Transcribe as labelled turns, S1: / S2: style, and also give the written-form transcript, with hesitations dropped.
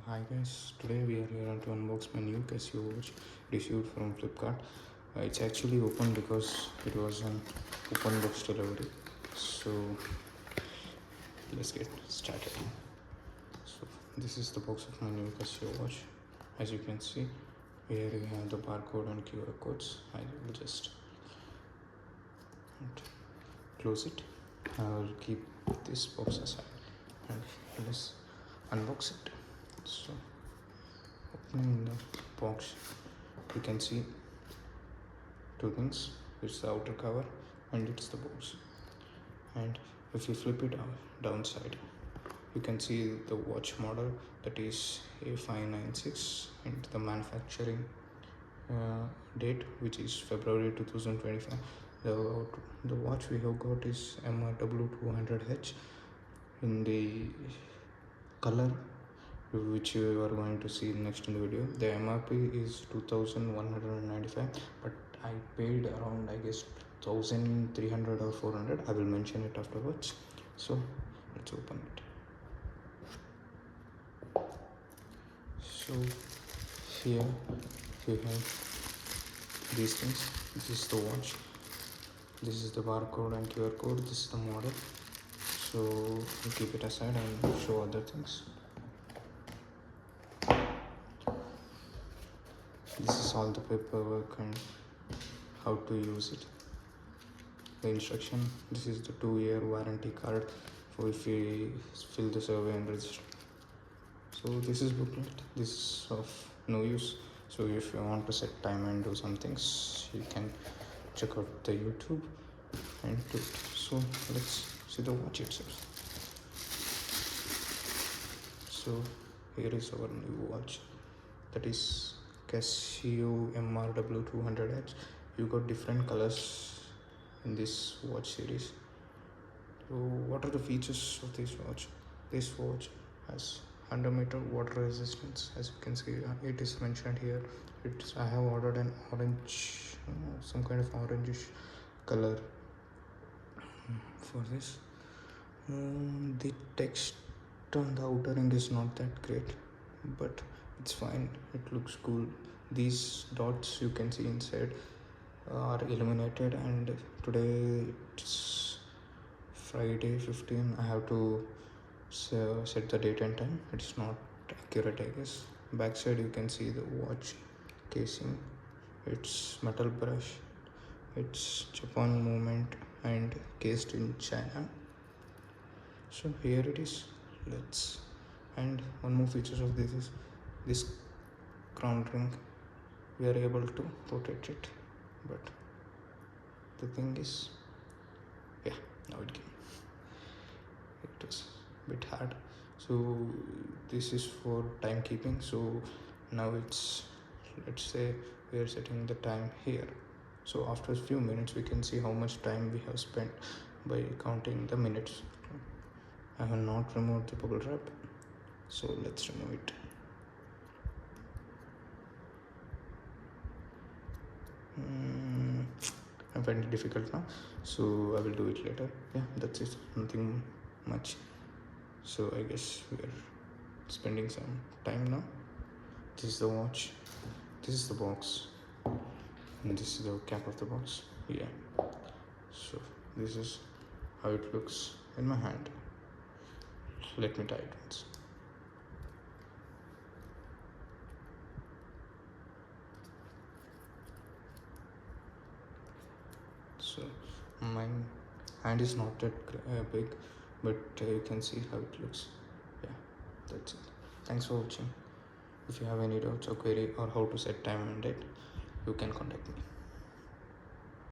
S1: Hi guys, today we are here to unbox my new CASIO watch received from Flipkart. It's actually open because it was an open box delivery. So let's get started. So this is the box of my new CASIO watch. As you can see, here we have the barcode and QR codes. I will just close it. I will keep this box aside and let's unbox it. So opening the box, you can see two things. It's the outer cover and it's the box. And if you flip it downside, you can see the watch model, that is A596, and the manufacturing date, which is February 2025. The watch we have got is MRW 200H in the color which you are going to see next in the video. The MRP is 2195, but I paid around, I guess, 1300 or 400. I will mention it afterwards. So let's open it. So here we have these things. This is the watch, this is the barcode and QR code, this is the model. So we'll keep it aside and show other things. This is all the paperwork and how to use it. The instruction, this is the 2-year warranty card for if we fill the survey and register. So this is booklet. This is of no use. So if you want to set time and do some things, you can check out the YouTube and do it. So let's see the watch itself. So here is our new watch, that is CASIO MRW 200H. You got different colors in this watch series. So what are the features of this watch? This watch has 100-meter water resistance. As you can see, it is mentioned here. I have ordered an orange, some kind of orangish color for this. The text on the outer ring is not that great, but it's fine, it looks cool. These dots you can see inside are illuminated, and today it's Friday 15. I have to set the date and time. It's not accurate, I guess. Backside you can see the watch casing. It's metal brush, it's Japan movement and cased in China. So here it is. And one more feature of this is this crown ring. We are able to rotate it, but the thing is, yeah, now it was a bit hard. So this is for timekeeping. So now it's, let's say we are setting the time here. So after a few minutes we can see how much time we have spent by counting the minutes. I have not removed the bubble wrap, so let's remove it. I find it difficult now, so I will do it later. Yeah, that's it, nothing much. So I guess we are spending some time now. This is the watch, this is the box, and this is the cap of the box. Yeah, so this is how it looks in my hand. Let me tie it once. So my hand is not that big, but you can see how it looks. Yeah, that's it. Thanks for watching. If you have any doubts or query or how to set time and date, you can contact me.